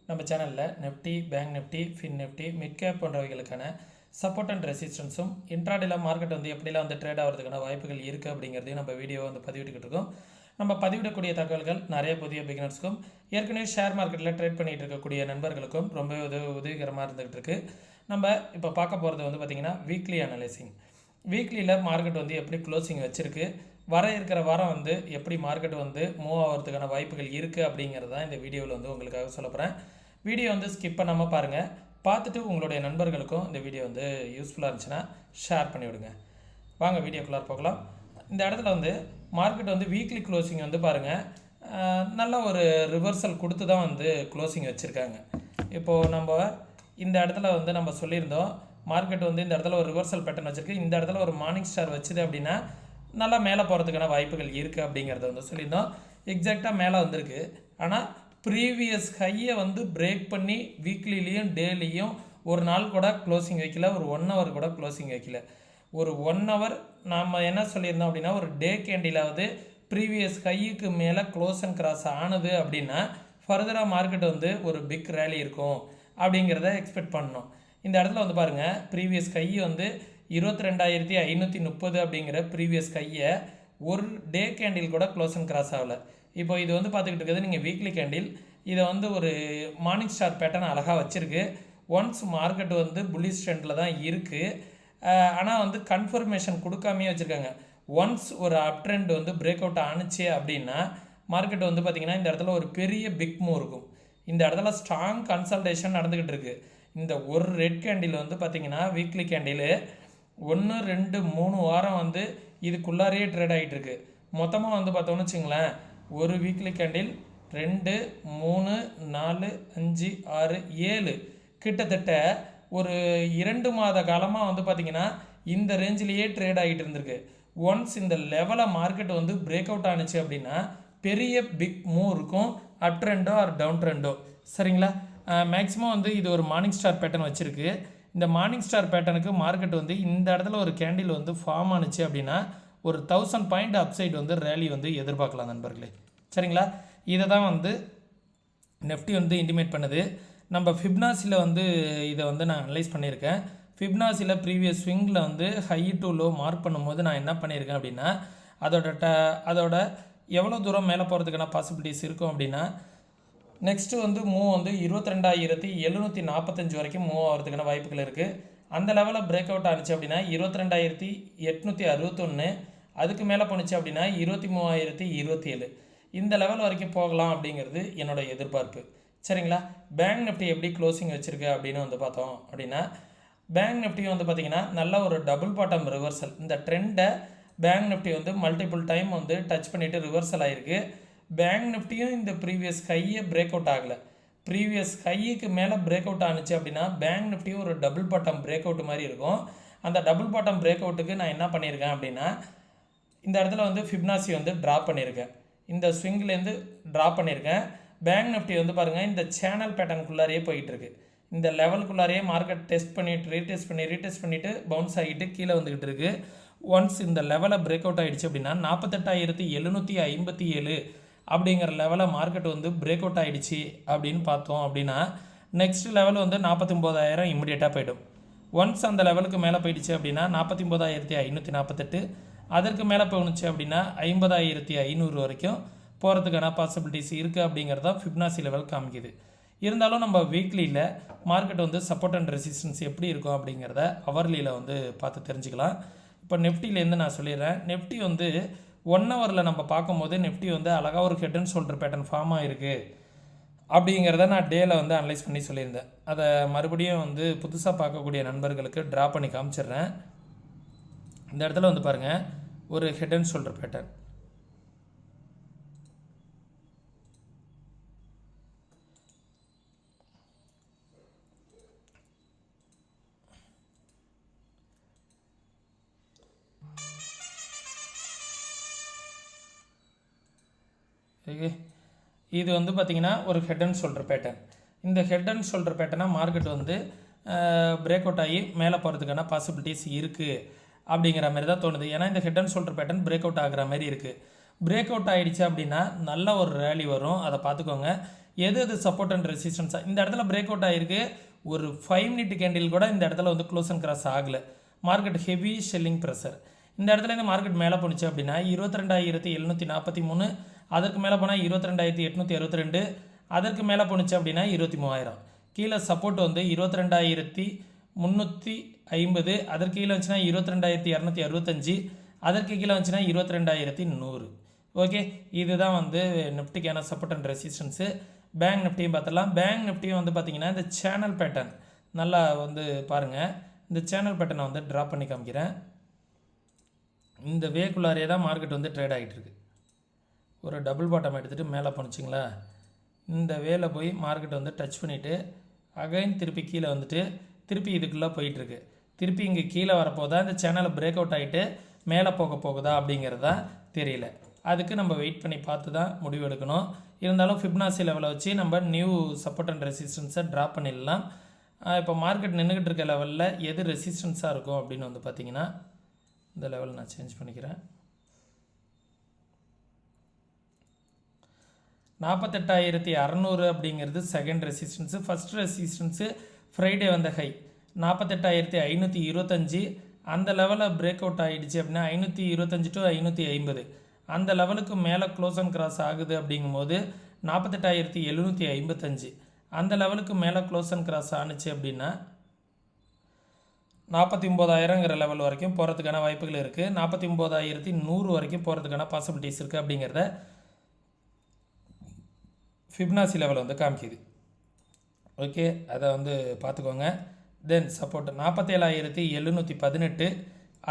நம்ம சேனலில் nifty, bank nifty, fin nifty, mid cap போன்றவைகளுக்கான சப்போர்ட் அண்ட் ரெசிஸ்டன்ஸும் இன்ட்ராடேல மார்க்கெட் எப்படிலாம் ட்ரேட் ஆகிறதுக்கான வாய்ப்புகள் இருக்குது அப்படிங்கிறதையும் நம்ம வீடியோவை பதிவிட்டுக்கிட்டு இருக்கோம். நம்ம பதிவிடக்கூடிய தகவல்கள் நிறைய புதிய பிகினர்ஸ்க்கும் ஏற்கனவே ஷேர் மார்க்கெட்டில் ட்ரேட் பண்ணிகிட்டு இருக்கக்கூடிய நண்பர்களுக்கும் ரொம்ப உதவிகரமாக இருந்துகிட்டு இருக்குது. நம்ம இப்போ பார்க்க போகிறது பார்த்திங்கன்னா வீக்லி அனலைசிங். வீக்லியில் மார்க்கெட் எப்படி க்ளோசிங் வச்சுருக்கு, வர இருக்கிற வாரம் எப்படி மார்க்கெட் மூவ் ஆகிறதுக்கான வாய்ப்புகள் இருக்குது அப்படிங்கிறது தான் இந்த வீடியோவில் உங்களுக்காக சொல்ல போகிறேன். வீடியோ ஸ்கிப் பண்ணாமல் பாருங்கள். பார்த்துட்டு உங்களுடைய நண்பர்களுக்கும் இந்த வீடியோ யூஸ்ஃபுல்லாக இருந்துச்சுன்னா ஷேர் பண்ணிவிடுங்க. வாங்க வீடியோக்குள்ளார போகலாம். இந்த இடத்துல மார்க்கெட் வீக்லி க்ளோசிங் பாருங்கள், நல்ல ஒரு ரிவர்சல் கொடுத்து தான் க்ளோசிங் வச்சுருக்காங்க. இப்போது நம்ம இந்த இடத்துல நம்ம சொல்லியிருந்தோம், மார்க்கெட் இந்த இடத்துல ஒரு ரிவர்சல் பேட்டர்ன் வச்சுருக்கு. இந்த இடத்துல ஒரு மார்னிங் ஸ்டார் வச்சுது அப்படின்னா நல்லா மேலே போகிறதுக்கான வாய்ப்புகள் இருக்குது அப்படிங்கிறத சொல்லியிருந்தோம். எக்ஸாக்டாக மேலே வந்திருக்கு. ஆனால் ப்ரீவியஸ் ஹையை பிரேக் பண்ணி வீக்லிலையும் டேலியும் ஒரு நாள் கூட க்ளோசிங் வைக்கல, ஒரு 1 hour கூட க்ளோசிங் வைக்கல. ஒரு 1 hour நாம் என்ன சொல்லியிருந்தோம் அப்படின்னா, ஒரு டே கேண்டிலாவது ப்ரீவியஸ் ஹையுக்கு மேலே க்ளோஸ் அண்ட் கிராஸ் ஆனது அப்படின்னா ஃபர்தராக மார்க்கெட் ஒரு பிக் ரேலி இருக்கும் அப்படிங்கிறத எக்ஸ்பெக்ட் பண்ணணும். இந்த இடத்துல பாருங்கள், ப்ரீவியஸ் ஹை 22,530 அப்படிங்கிற ப்ரீவியஸ் கையை ஒரு டே கேண்டில் கூட க்ளோஸ் அண்ட் கிராஸ் ஆகலை. இப்போ இது பார்த்துக்கிட்டு இருக்கிறது நீங்கள் வீக்லி கேண்டில். இதை ஒரு மார்னிங் ஸ்டார் பேட்டர்ன் அழகாக வச்சுருக்கு. ஒன்ஸ் மார்க்கெட் புல்லிஷ் ட்ரெண்டில் தான் இருக்குது. ஆனால் கன்ஃபர்மேஷன் கொடுக்காமே வச்சுருக்காங்க. ஒன்ஸ் ஒரு அப் ட்ரெண்ட் பிரேக் அவுட் ஆணுச்சு அப்படின்னா மார்க்கெட் பார்த்திங்கன்னா இந்த இடத்துல ஒரு பெரிய பிக் மூவ் இருக்கும். இந்த இடத்துல ஸ்ட்ராங் கன்சல்டேஷன் நடந்துக்கிட்டு இருக்குது. இந்த ஒரு ரெட் கேண்டில் பார்த்திங்கன்னா வீக்லி கேண்டில் 1, 2, 3 வாரம் இதுக்குள்ளாரையே ட்ரேட் ஆகிட்டு இருக்கு. மொத்தமாக பார்த்தோன்னு வச்சுங்களேன், ஒரு வீக்லி கேண்டில் 2, 3, 4, 5, 6, 7 கிட்டத்தட்ட ஒரு 2 மாத காலமாக பார்த்திங்கன்னா இந்த ரேஞ்சிலேயே ட்ரேட் ஆகிட்டு இருந்திருக்கு. ஒன்ஸ் இந்த லெவலை மார்க்கெட் பிரேக் அவுட் ஆணுச்சு அப்படின்னா பெரிய பிக் மூவ் இருக்கும், அப் ட்ரெண்டோ ஆர் டவுன் ட்ரெண்டோ. சரிங்களா? மேக்ஸிமம் இது ஒரு மார்னிங் ஸ்டார் பேட்டர்ன் வச்சுருக்கு. இந்த மார்னிங் ஸ்டார் பேட்டர்னுக்கு மார்க்கெட் இந்த இடத்துல ஒரு கேண்டில் ஃபார்ம் ஆணுச்சு அப்படின்னா ஒரு 1000 பாயிண்ட் அப்சைட் ரேலி எதிர்பார்க்கலாம் நண்பர்களே. சரிங்களா? இதை தான் நெஃப்டி இன்டிமேட் பண்ணுது. நம்ம ஃபிப்னாசியில் இதை நான் அனலைஸ் பண்ணியிருக்கேன். ஃபிப்னாசியில் ப்ரீவியஸ் ஸ்விங்கில் ஹை டு லோ மார்க் பண்ணும்போது நான் என்ன பண்ணியிருக்கேன் அப்படின்னா, அதோட எவ்வளோ தூரம் மேலே போகிறதுக்கான பாசிபிலிட்டிஸ் இருக்கும் அப்படின்னா, நெக்ஸ்ட்டு மூவ் 22,745 வரைக்கும் மூவ் ஆகிறதுக்கான வாய்ப்புகள் இருக்குது. அந்த லெவலில் பிரேக் அவுட் ஆனிச்சு அப்படின்னா 22,861, அதுக்கு மேலே போணுச்சு அப்படின்னா 23,027, இந்த லெவல் வரைக்கும் போகலாம் அப்படிங்கிறது என்னோடய எதிர்பார்ப்பு. சரிங்களா? பேங்க் நிஃப்டி எப்படி க்ளோசிங் வச்சுருக்கு அப்படின்னு பார்த்தோம் அப்படின்னா, பேங்க் நிஃப்டி பார்த்திங்கன்னா நல்ல ஒரு டபுள் பாட்டம் ரிவர்சல். இந்த ட்ரெண்டை bank nifty multiple time touch பண்ணிவிட்டு ரிவர்சல் ஆகிருக்கு. பேங்க் நிஃப்டியும் இந்த ப்ரீவியஸ் ஹையை பிரேக் அவுட் ஆகலை. ப்ரீவியஸ் ஹைக்கு மேலே பிரேக் அவுட் ஆணுச்சு அப்படின்னா பேங்க் நிஃப்டியும் ஒரு டபுள் பாட்டம் பிரேக் அவுட் மாதிரி இருக்கும். அந்த டபுள் பாட்டம் பிரேக் அவுட்டுக்கு நான் என்ன பண்ணியிருக்கேன் அப்படின்னா, இந்த இடத்துல ஃபிப்னாசி ட்ராப் பண்ணியிருக்கேன். இந்த ஸ்விங்லேருந்து ட்ராப் பண்ணியிருக்கேன். பேங்க் நிஃப்டி பாருங்கள், இந்த சேனல் பேட்டர்னுக்குள்ளாரையே போயிட்டுருக்கு. இந்த லெவலுக்குள்ளாரையே மார்க்கெட் டெஸ்ட் பண்ணிவிட்டு ரீடெஸ்ட் பண்ணிவிட்டு பவுன்ஸ் ஆகிட்டு கீழே வந்துக்கிட்டு இருக்குது. ஒன்ஸ் இந்த லெவலை பிரேக் அவுட் ஆகிடுச்சு அப்படின்னா 48,757 அப்படிங்கிற லெவலை மார்க்கெட் பிரேக் அவுட் ஆகிடுச்சு அப்படின்னு பார்த்தோம் அப்படின்னா நெக்ஸ்ட் லெவல் 49,000 இம்மிடியேட்டாக போய்டும். ஒன்ஸ் அந்த லெவலுக்கு மேலே போயிடுச்சு அப்படின்னா 49,548, அதற்கு மேலே போணுச்சு அப்படின்னா 50,500 வரைக்கும் போகிறதுக்கான பாசிபிலிட்டிஸ் இருக்குது அப்படிங்கிறது தான் ஃபிப்னாசி லெவல் காமிக்குது. இருந்தாலும் நம்ம வீக்லியில் மார்க்கெட் சப்போர்ட் அண்ட் ரெசிஸ்டன்ஸ் எப்படி இருக்கும் அப்படிங்கிறத ஹவர்லியில் பார்த்து தெரிஞ்சுக்கலாம். இப்போ நெஃப்டிலேருந்து நான் சொல்லிடுறேன். நெஃப்டி 1 ஹவரில் நம்ம பார்க்கும்போது நெஃப்டி அழகாக ஒரு head and shoulder pattern form ஆகிருக்கு அப்படிங்கிறத நான் டேயில் அனலைஸ் பண்ணி சொல்லியிருந்தேன். அதை மறுபடியும் புதுசாக பார்க்கக்கூடிய நண்பர்களுக்கு ட்ரா பண்ணி காமிச்சிடுறேன். இந்த இடத்துல பாருங்கள், ஒரு head and shoulder pattern. Okay, இது பார்த்திங்கன்னா ஒரு ஹெட் அண்ட் ஷோல்டர் பேட்டர்ன். இந்த ஹெட் அண்ட் ஷோல்டர் பேட்டர்னாக மார்க்கெட் பிரேக் அவுட் ஆகி மேலே போகிறதுக்கான பாசிபிலிட்டிஸ் இருக்குது அப்படிங்கிற மாதிரி தான் தோணுது. ஏன்னா இந்த head and shoulder pattern break out ஆகிற மாதிரி இருக்குது. பிரேக் அவுட் ஆகிடுச்சு அப்படின்னா நல்ல ஒரு ரேலி வரும், அதை பார்த்துக்கோங்க. எது சப்போர்ட் அண்ட் ரெசிஸ்டன்ஸாக இந்த இடத்துல பிரேக் அவுட் ஆகிருக்கு. ஒரு 5 மினிட் கேண்டில் கூட இந்த இடத்துல வந்து க்ளோஸ் அண்ட் கிராஸ் ஆகலை. Market heavy Schelling pressure. இந்த இடத்துல இந்த மார்க்கெட் மேலே போணுச்சு அப்படின்னா 22,743, அதற்கு மேலே போனால் 22,862, அதற்கு மேலே போணுச்சு அப்படின்னா 23,000. கீழே சப்போர்ட் வந்து 22,350, அதற்கு கீழே வந்துச்சுன்னா 22,265, அதற்கு கீழே வந்துச்சுன்னா 22,100. ஓகே, இதுதான் வந்து நிஃப்டிக்கான சப்போர்ட் அண்ட் ரெசிஸ்டன்ஸு. பேங்க் நிஃப்டியும் பார்த்துடலாம். பேங்க் நிஃப்டியும் வந்து பார்த்திங்கன்னா இந்த சேனல் பேட்டர்ன் நல்லா வந்து பாருங்கள். இந்த சேனல் பேட்டர்னை வந்து ட்ரா பண்ணி காமிக்கிறேன். இந்த வேக்குள்ளாரே தான் மார்க்கெட் வந்து ட்ரேட் ஆகிட்டு இருக்கு. ஒரு டபுள் பாட்டம் எடுத்துகிட்டு மேலே போணுச்சிங்களா, இந்த வேலை போய் மார்க்கெட் வந்து டச் பண்ணிவிட்டு அகைன் திருப்பி கீழே வந்துட்டு திருப்பி இதுக்குள்ளே போயிட்டுருக்கு. திருப்பி இங்கே கீழே வரப்போதா இந்த சேனலை பிரேக் அவுட் ஆகிட்டு மேலே போகுதா அப்படிங்கிறதா தெரியல. அதுக்கு நம்ம வெயிட் பண்ணி பார்த்து தான் முடிவு எடுக்கணும். இருந்தாலும் ஃபிப்னாசி லெவலை வச்சு நம்ம நியூ சப்போர்ட் அண்ட் ரெசிஸ்டன்ஸை ட்ரா பண்ணிடலாம். இப்போ மார்க்கெட் நின்றுக்கிட்டு இருக்க லெவலில் எது ரெசிஸ்டன்ஸாக இருக்கும் அப்படின்னு வந்து பார்த்திங்கன்னா இந்த லெவல் நான் சேஞ்ச் பண்ணிக்கிறேன். 48,600 அப்படிங்கிறது second resistance. First resistance Friday வந்த ஹை 48,525. அந்த லெவலில் பிரேக் அவுட் ஆகிடுச்சு அப்படின்னா 525 to 550 அந்த லெவலுக்கு மேலே க்ளோஸ் அண்ட் கிராஸ் ஆகுது. அப்படிங்கும்போது 48,755 அந்த லெவலுக்கு மேலே க்ளோஸ் அண்ட் கிராஸ் ஆணுச்சு அப்படின்னா 49,000ங்கிற லெவல் வரைக்கும் போகிறதுக்கான வாய்ப்புகள் இருக்குது. 49,100 வரைக்கும் போகிறதுக்கான பாசிபிலிட்டிஸ் இருக்குது அப்படிங்கிறத ஃபிப்னாசி லெவல் வந்து காமிக்குது. ஓகே, அதை வந்து பார்த்துக்கோங்க. தென் சப்போர்ட் 47,718,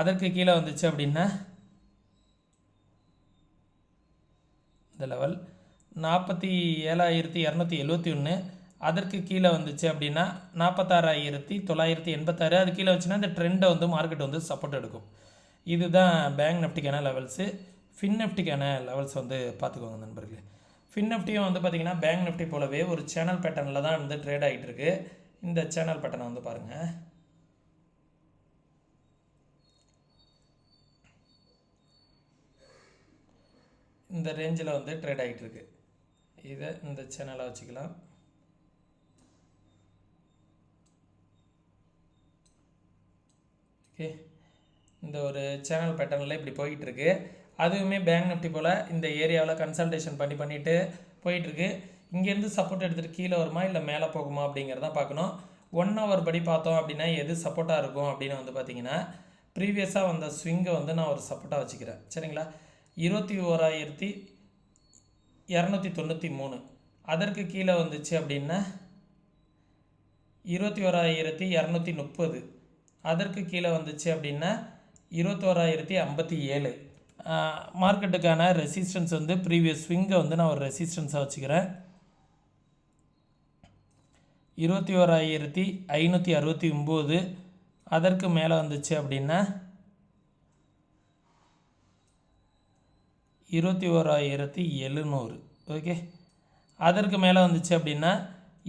அதற்கு கீழே வந்துச்சு அப்படின்னா இந்த லெவல் 47,271, அதற்கு கீழே வந்துச்சு அப்படின்னா 46,986, அது கீழே வச்சுன்னா இந்த ட்ரெண்டை வந்து மார்க்கெட் வந்து சப்போர்ட் எடுக்கும். இதுதான் பேங்க் நிஃப்டிக்கான லெவல்ஸு. ஃபின் நிஃப்டிக்கான லெவல்ஸ் வந்து பார்த்துக்கோங்க நண்பர்களே. ஃபின் நிஃப்டியும் வந்து பார்த்திங்கன்னா பேங்க் நிஃப்டி போலவே ஒரு சேனல் பேட்டர்னில் தான் வந்து ட்ரேட் ஆகிட்டு இருக்கு. இந்த சேனல் பேட்டர்னை வந்து பாருங்கள். இந்த ரேஞ்சில் வந்து ட்ரேட் ஆகிட்டு இருக்கு. இதை இந்த சேனலை வச்சுக்கலாம். ஓகே, இந்த ஒரு சேனல் பேட்டர்னில் இப்படி போயிட்டுருக்கு. அதுவுமே பேங்க் நிஃப்டி போல் இந்த ஏரியாவில் கன்சல்டேஷன் பண்ணிவிட்டு போயிட்டுருக்கு. இங்கேருந்து சப்போர்ட் எடுத்துகிட்டு கீழே வருமா இல்லை மேலே போகுமா அப்படிங்கிறதான் பார்க்கணும். 1 hour படி பார்த்தோம் அப்படின்னா எது சப்போர்ட்டாக இருக்கும் அப்படின்னு வந்து பார்த்திங்கன்னா ப்ரீவியஸாக வந்த ஸ்விங்கை வந்து நான் ஒரு சப்போர்ட்டாக வச்சுக்கிறேன். சரிங்களா, 21,293, அதற்கு கீழே வந்துச்சு அப்படின்னா 21,230, அதற்கு கீழே வந்துச்சு அப்படின்னா 21,057. மார்க்கெட்டுக்கான ரெசிஸ்டன்ஸ் வந்து ப்ரீவியஸ் ஸ்விங்கை வந்து நான் ஒரு ரெசிஸ்டன்ஸாக வச்சுக்கிறேன். 21,569, அதற்கு மேலே வந்துச்சு அப்படின்னா 21,700. ஓகே, அதற்கு மேலே வந்துச்சு அப்படின்னா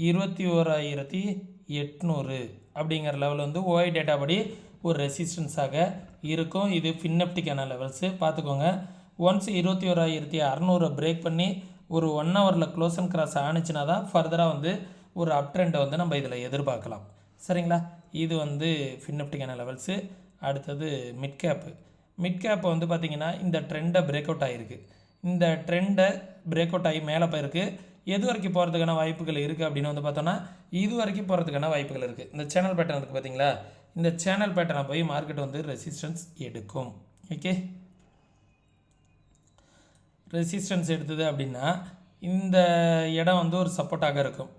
21,800 அப்படிங்கிற லெவல் வந்து ஓஐ டேட்டா படி ஒரு ரெசிஸ்டன்ஸாக இருக்கும். இது ஃபின் நிஃப்டிக்கான லெவல்ஸு பார்த்துக்கோங்க. ஒன்ஸ் 21,600 பிரேக் பண்ணி ஒரு 1 hourல க்ளோஸ் அண்ட் கிராஸ் ஆணுச்சுன்னா தான் ஃபர்தராக வந்து ஒரு அப் ட்ரெண்டை வந்து நம்ம இதில் எதிர்பார்க்கலாம். சரிங்களா, இது வந்து ஃபின் நிஃப்டிக்கான லெவல்ஸு. அடுத்தது மிட் கேப்பு வந்து பார்த்திங்கன்னா இந்த ட்ரெண்டை பிரேக் அவுட் ஆகிருக்கு. இந்த ட்ரெண்டை பிரேக் அவுட் ஆகி மேலே போயிருக்கு. எது வரைக்கும் போகிறதுக்கான வாய்ப்புகள் இருக்குது அப்படின்னு வந்து பார்த்தோன்னா இது வரைக்கும் போகிறதுக்கான வாய்ப்புகள் இருக்குது. இந்த சேனல் பேட்டர்ன் இருக்குது பார்த்தீங்களா, இந்த சேனல் பேட்டர்னை போய் மார்க்கெட் வந்து ரெசிஸ்டன்ஸ் எடுக்கும். ஓகே, ரெசிஸ்டன்ஸ் எடுத்தது அப்படின்னா இந்த இடம் வந்து ஒரு சப்போர்ட்டாக இருக்கும்.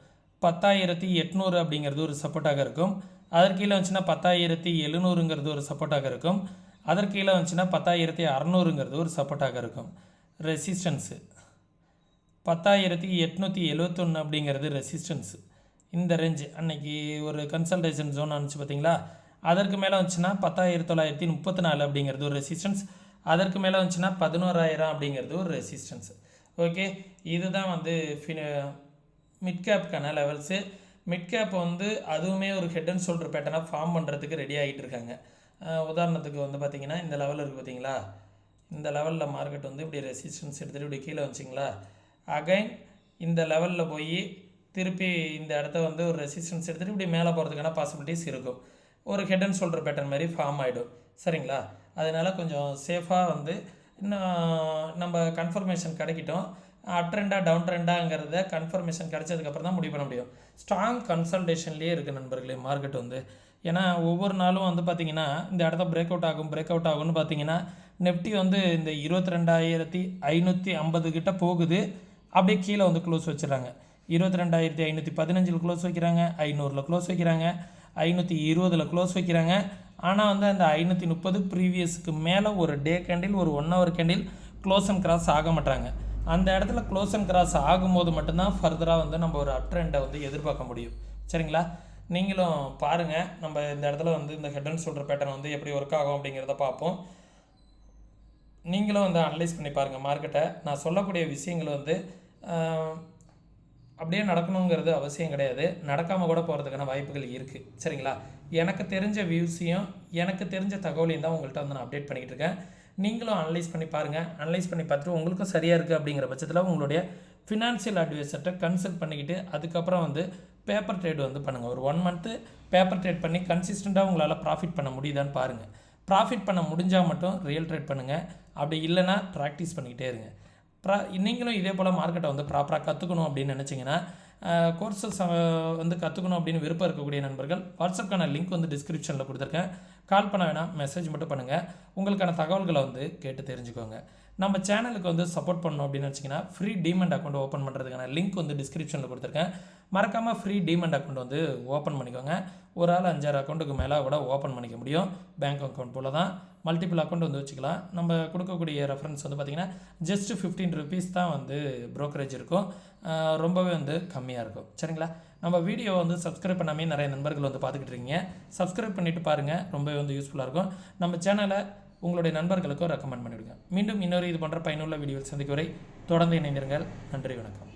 10,800 அப்படிங்கிறது ஒரு சப்போர்ட்டாக இருக்கும். அதற்கு கீழே வந்துச்சுன்னா 10,700ங்கிறது ஒரு சப்போர்ட்டாக இருக்கும். அதற்கு கீழே வந்துச்சுன்னா 10,600ங்கிறது ஒரு சப்போர்ட்டாக இருக்கும். ரெசிஸ்டன்ஸு 10,871 அப்படிங்கிறது ரெசிஸ்டன்ஸு. இந்த ரேஞ்சு அன்னைக்கு ஒரு கன்சல்டேஷன் ஜோன் அனுப்பிச்சு பார்த்தீங்களா, அதற்கு மேலே வந்துச்சுன்னா 10,934 அப்படிங்கிறது ஒரு ரெசிஸ்டன்ஸ். அதற்கு மேலே வந்துச்சுன்னா 11,000 அப்படிங்கிறது ஒரு ரெசிஸ்டன்ஸ். ஓகே, இதுதான் வந்து மிட் கேப்புக்கான லெவல்ஸு. மிட் கேப் வந்து அதுவுமே ஒரு ஹெட் அண்ட் ஷோல்டர் பேட்டர்னாக ஃபார்ம் பண்ணுறதுக்கு ரெடி ஆகிட்டு இருக்காங்க. உதாரணத்துக்கு வந்து பார்த்திங்கன்னா இந்த லெவல் இருக்குது பார்த்தீங்களா, இந்த லெவலில் மார்க்கெட் வந்து இப்படி ரெசிஸ்டன்ஸ் எடுத்துகிட்டு இப்படி கீழே வச்சிங்களா, அகைன் இந்த லெவலில் போய் திருப்பி இந்த இடத்த வந்து ஒரு ரெசிஸ்டன்ஸ் எடுத்துகிட்டு இப்படி மேலே போகிறதுக்கான பாசிபிலிட்டிஸ் இருக்கும். ஒரு ஹெட் அண்ட் ஷோல்டர் பேட்டர்ன் மாதிரி ஃபார்ம் ஆகிடும். சரிங்களா? அதனால் கொஞ்சம் சேஃபாக வந்து இன்னும் நம்ம கன்ஃபர்மேஷன் கிடைக்கிட்டோம். அப் ட்ரெண்டாக டவுன் ட்ரெண்டாங்கிறத கன்ஃபர்மேஷன் கிடைச்சதுக்கப்புறம் தான் முடிவு பண்ண முடியும். ஸ்ட்ராங் கன்சல்டேஷன்லேயே இருக்குது நண்பர்களே மார்க்கெட் வந்து. ஏன்னா ஒவ்வொரு நாளும் வந்து பார்த்திங்கன்னா இந்த இடத்த பிரேக் அவுட் ஆகும்னு பார்த்தீங்கன்னா நெஃப்டி வந்து இந்த 22,550 கிட்ட போகுது. அப்படியே கீழே வந்து க்ளோஸ் வச்சுறாங்க. 22,515 க்ளோஸ் வைக்கிறாங்க, 500 க்ளோஸ் வைக்கிறாங்க, 520 க்ளோஸ் வைக்கிறாங்க. ஆனால் வந்து அந்த 530 ப்ரீவியஸுக்கு மேலே ஒரு டே கேண்டில் ஒரு 1 hour candle close and cross ஆக மாட்டாங்க. அந்த இடத்துல க்ளோஸ் அண்ட் கிராஸ் ஆகும்போது மட்டும்தான் ஃபர்தராக வந்து நம்ம ஒரு அப் ட்ரெண்டை வந்து எதிர்பார்க்க முடியும். சரிங்களா? நீங்களும் பாருங்கள். நம்ம இந்த இடத்துல வந்து இந்த ஹெட் அண்ட் ஷோல்டர் பேட்டர்ன் வந்து எப்படி ஒர்க் ஆகும் அப்படிங்கிறத பார்ப்போம். நீங்களும் வந்து அனலைஸ் பண்ணி பாருங்கள் மார்க்கெட்டை. நான் சொல்லக்கூடிய விஷயங்கள் வந்து அப்படியே நடக்கணுங்கிறது அவசியம் கிடையாது. நடக்காமல் கூட போகிறதுக்கான வாய்ப்புகள் இருக்குது. சரிங்களா? எனக்கு தெரிஞ்ச வியூஸையும் எனக்கு தெரிஞ்ச தகவலையும் தான் உங்கள்கிட்ட வந்து நான் அப்டேட் பண்ணிக்கிட்டு இருக்கேன். நீங்களும் அனலைஸ் பண்ணி பாருங்கள். அனலைஸ் பண்ணி பார்த்துட்டு உங்களுக்கும் சரியாக இருக்குது அப்படிங்கிற பட்சத்தில் உங்களுடைய ஃபினான்ஷியல் அட்வைசர்கிட்ட கன்சல்ட் பண்ணிக்கிட்டு அதுக்கப்புறம் வந்து பேப்பர் ட்ரேட் வந்து பண்ணுங்கள். ஒரு 1 மந்த்து பேப்பர் ட்ரேட் பண்ணி கன்சிஸ்டண்ட்டாக உங்களால் ப்ராஃபிட் பண்ண முடியுதான்னு பாருங்கள். ப்ராஃபிட் பண்ண முடிஞ்சால் மட்டும் ரியல் ட்ரேட் பண்ணுங்கள். அப்படி இல்லைன்னா ப்ராக்டிஸ் பண்ணிக்கிட்டே இருங்க. நீங்களும் இதே போல் மார்க்கெட்டை வந்து ப்ராப்பராக கற்றுக்கணும் அப்படின்னு நினச்சிங்கன்னா கோர்சஸ் வந்து கற்றுக்கணும் அப்படின்னு விருப்பம் இருக்கக்கூடிய நண்பர்கள் வாட்ஸ்அப்க்கான லிங்க் வந்து டிஸ்கிரிப்ஷனில் கொடுத்துருக்கேன். கால் பண்ண வேணாம், மெசேஜ் மட்டும் பண்ணுங்கள். உங்களுக்கான தகவல்களை வந்து கேட்டு தெரிஞ்சுக்கோங்க. நம்ம சேனலுக்கு வந்து சப்போர்ட் பண்ணணும் அப்படின்னு நினச்சிங்கன்னா ஃப்ரீ டீமெண்ட் அக்கௌண்ட் ஓப்பன் பண்ணுறதுக்கான லிங்க் வந்து டிஸ்கிரிப்ஷனில் கொடுத்துருக்கேன். மறக்காமல் ஃப்ரீ டீமெண்ட் அக்கௌண்ட் வந்து ஓப்பன் பண்ணிக்கோங்க. ஒரு ஆள் 5-6 அக்கௌண்ட்டுக்கு மேலே கூட ஓப்பன் பண்ணிக்க முடியும். பேங்க் அக்கௌண்ட் போல் தான் மல்டிபிள் அக்கௌண்ட் வந்து வச்சுக்கலாம். நம்ம கொடுக்கக்கூடிய ரெஃபரன்ஸ் வந்து பார்த்திங்கன்னா ஜஸ்ட் 15 ருபீஸ் தான் வந்து ப்ரோக்கரேஜ் இருக்கும். ரொம்பவே வந்து கம்மியாக இருக்கும். சரிங்களா? நம்ம வீடியோ வந்து சப்ஸ்கிரைப் பண்ணாமே நிறைய நண்பர்கள் வந்து பார்த்துக்கிட்டு இருக்கீங்க. சப்ஸ்கிரைப் பண்ணிவிட்டு பாருங்கள். ரொம்பவே வந்து யூஸ்ஃபுல்லாக இருக்கும். நம்ம சேனலை உங்களுடைய நண்பர்களுக்கும் ரெக்கமெண்ட் பண்ணிவிடுங்க. மீண்டும் இன்னொரு இது போன்ற பயனுள்ள வீடியோவில் சந்திக்கும் வரை தொடர்ந்து இணைந்திருங்கள். நன்றி, வணக்கம்.